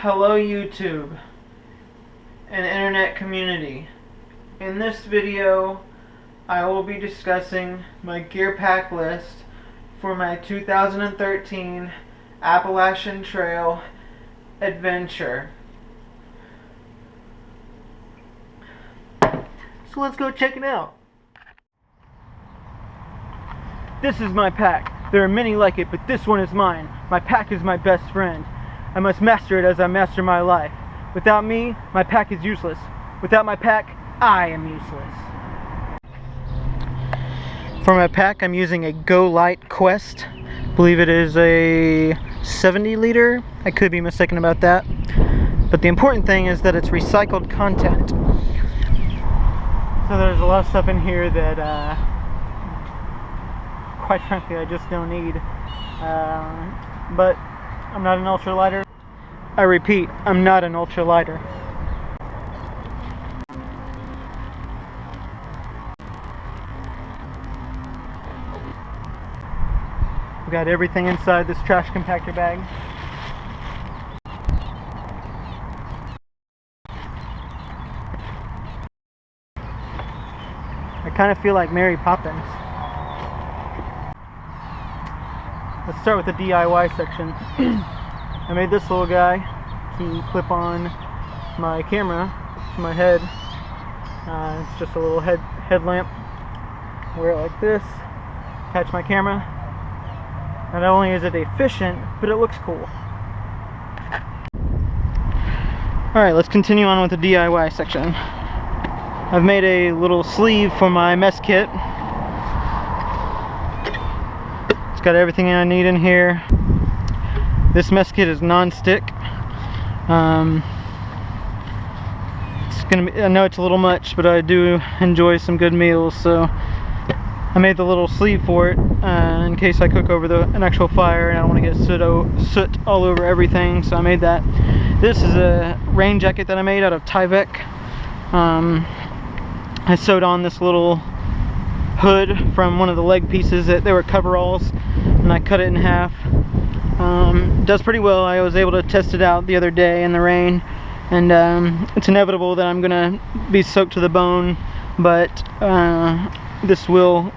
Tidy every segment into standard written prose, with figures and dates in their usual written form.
Hello YouTube and internet community. In this video I will be discussing my gear pack list for my 2013 Appalachian Trail adventure. So let's go check it out. This is my pack. There are many like it, but this one is mine. My pack is my best friend. I must master it as I master my life. Without me, my pack is useless. Without my pack, I am useless. For my pack, I'm using a Go Light Quest. I believe it is a 70 liter. I could be mistaken about that. But the important thing is that it's recycled content. So there's a lot of stuff in here that, quite frankly, I just don't need. But I'm not an ultralighter. I repeat, I'm not an ultralighter. We've got everything inside this trash compactor bag. I kind of feel like Mary Poppins. Let's start with the DIY section. I made this little guy to clip on my camera to my head. It's just a little headlamp. Wear it like this, attach my camera. Not only is it efficient, but it looks cool. Alright, let's continue on with the DIY section. I've made a little sleeve for my mess kit. It's got everything I need in here. This mess kit is non-stick. I know it's a little much, but I do enjoy some good meals, so I made the little sleeve for it in case I cook over an actual fire and I don't want to get soot all over everything, so I made that. This is a rain jacket that I made out of Tyvek. I sewed on this little hood from one of the leg pieces that they were coveralls, and I cut it in half. Does pretty well. I was able to test it out the other day in the rain, and it's inevitable that I'm gonna be soaked to the bone, but this will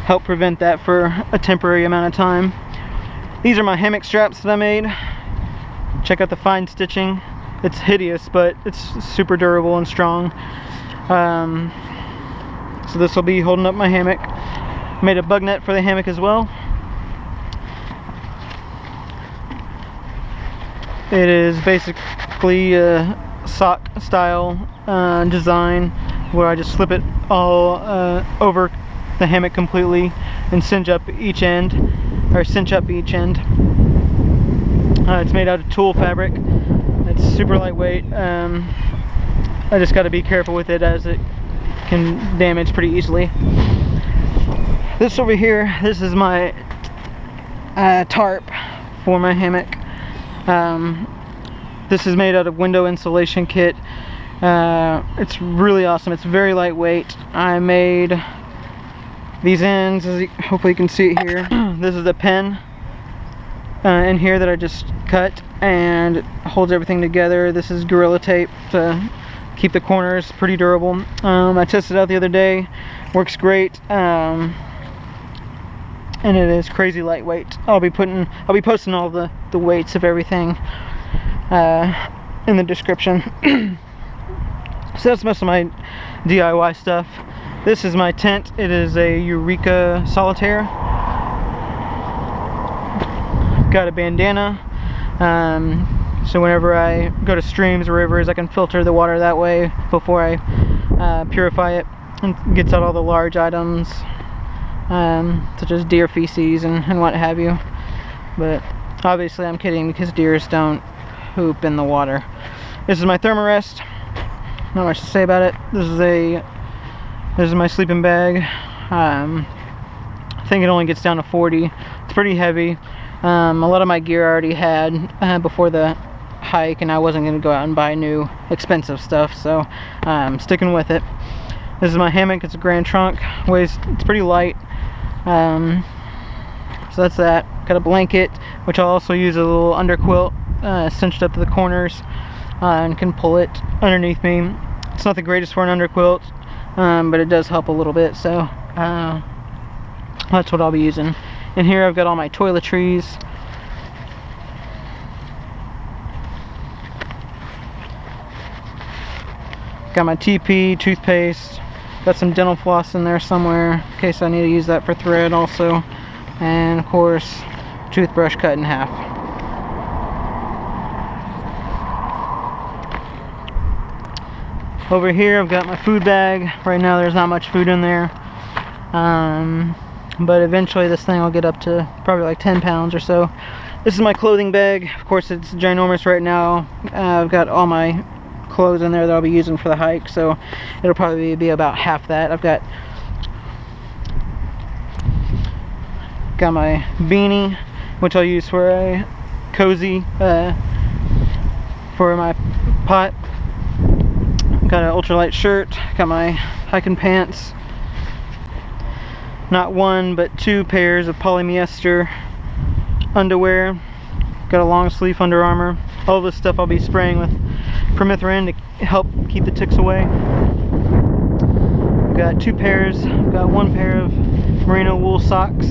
help prevent that for a temporary amount of time. These are my hammock straps that I made. Check out the fine stitching. It's hideous, but it's super durable and strong. So this will be holding up my hammock. Made a bug net for the hammock as well. It is basically a sock style design where I just slip it all over the hammock completely and cinch up each end. It's made out of tulle fabric. It's super lightweight. I just got to be careful with it as it can damage pretty easily. This over here, this is my tarp for my hammock. This is made out of window insulation kit. It's really awesome. It's very lightweight. I made these ends, hopefully you can see it here. This is a pen in here that I just cut, and it holds everything together. This is Gorilla Tape to keep the corners pretty durable. I tested it out the other day. Works great. And it is crazy lightweight. I'll be posting all the weights of everything in the description. So that's most of my DIY stuff. This is my tent. It is a Eureka Solitaire. Got a bandana, so whenever I go to streams or rivers, I can filter the water that way before I purify it, and gets out all the large items, such as deer feces and what have you. But obviously I'm kidding, because deers don't poop in the water. This is my thermarest. Not much to say about it. This is my sleeping bag. I think it only gets down to 40. It's pretty heavy. A lot of my gear I already had before the hike, and I wasn't going to go out and buy new expensive stuff, so I'm sticking with it. This is my hammock. It's a Grand Trunk. It's pretty light. So that's that. Got a blanket, which I'll also use as a little underquilt cinched up to the corners and can pull it underneath me. It's not the greatest for an underquilt, but it does help a little bit, so that's what I'll be using. In here I've got all my toiletries. Got my TP, toothpaste, got some dental floss in there somewhere in case I need to use that for thread also, and of course toothbrush cut in half. Over here I've got my food bag. Right now there's not much food in there, but eventually this thing will get up to probably like 10 pounds or so. This is my clothing bag. Of course it's ginormous right now. I've got all my clothes in there that I'll be using for the hike, so it'll probably be about half that. I've got my beanie, which I'll use for a cozy for my pot. Got an ultralight shirt, got my hiking pants, not one but 2 pairs of polyester underwear, got a long sleeve Under Armour. All this stuff I'll be spraying with permethrin to help keep the ticks away. I've got 2 pairs, I've got 1 pair of merino wool socks,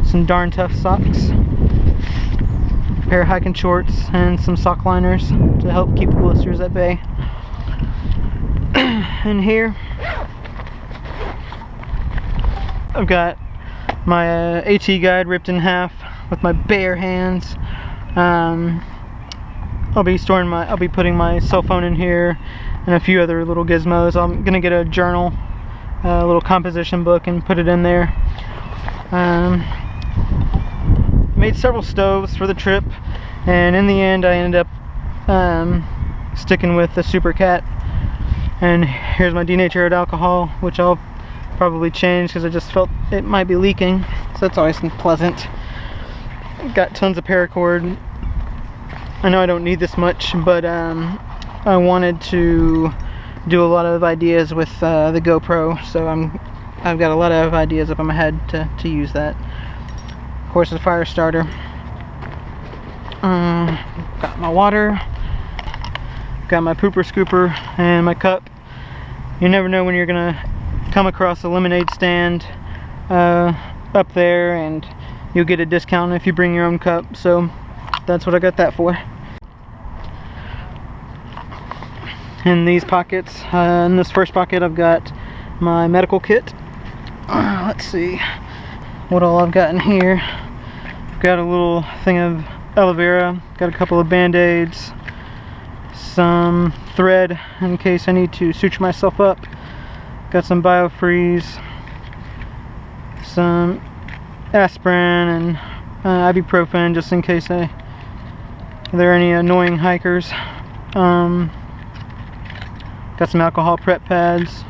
some darn tough socks, a pair of hiking shorts, and some sock liners to help keep the blisters at bay. In here I've got my AT guide ripped in half with my bare hands. I'll be putting my cell phone in here and a few other little gizmos. I'm gonna get a journal, a little composition book, and put it in there. Made several stoves for the trip, and in the end I ended up sticking with the Super Cat. And here's my denatured alcohol, which I'll probably change because I just felt it might be leaking, so that's always pleasant. Got tons of paracord. I know I don't need this much, but I wanted to do a lot of ideas with the GoPro, so I've got a lot of ideas up in my head to use that. Of course, a fire starter. Got my water. Got my pooper scooper and my cup. You never know when you're gonna come across a lemonade stand up there, and you'll get a discount if you bring your own cup, so that's what I got that for. In these pockets, in this first pocket I've got my medical kit. Let's see what all I've got in here. I've got a little thing of aloe vera, got a couple of band-aids, some thread in case I need to suture myself up, got some biofreeze, some aspirin, and ibuprofen just in case there are any annoying hikers. Got some alcohol prep pads,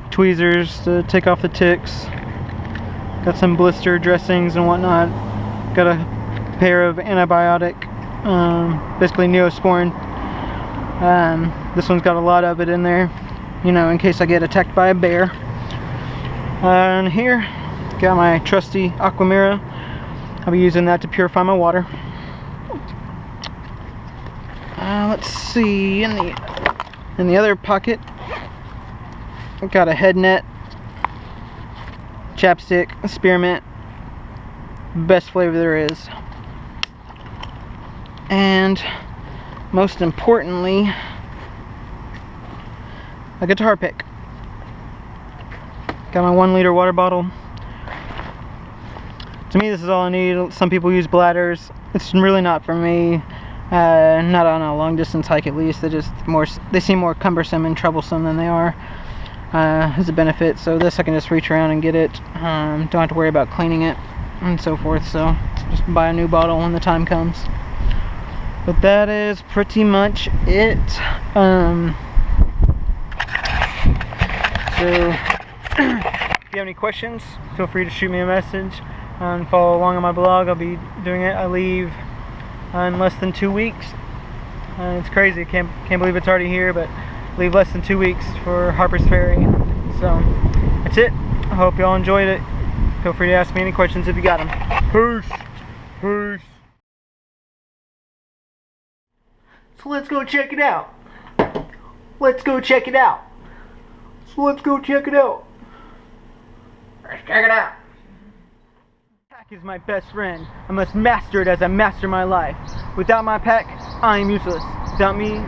tweezers to take off the ticks, got some blister dressings and whatnot, got a pair of antibiotic, basically Neosporin. This one's got a lot of it in there, you know, in case I get attacked by a bear. And here, got my trusty Aquamira. I'll be using that to purify my water. Let's see, in the other pocket, I've got a head net, chapstick, spearmint, best flavor there is, and most importantly, a guitar pick. Got my 1 liter water bottle. To me, this is all I need. Some people use bladders. It's really not for me. Not on a long distance hike, at least. They seem more cumbersome and troublesome than they are as a benefit. So this I can just reach around and get it. Don't have to worry about cleaning it and so forth. So just buy a new bottle when the time comes. But that is pretty much it. So if you have any questions, feel free to shoot me a message and follow along on my blog. I'll be doing it. I leave in less than 2 weeks. It's crazy. Can't believe it's already here, but leave less than 2 weeks for Harper's Ferry. So that's it. I hope y'all enjoyed it. Feel free to ask me any questions if you got them. Peace. Peace. So let's go check it out. Let's go check it out. So let's go check it out. Let's check it out. Pack is my best friend. I must master it as I master my life. Without my pack, I am useless. Without me,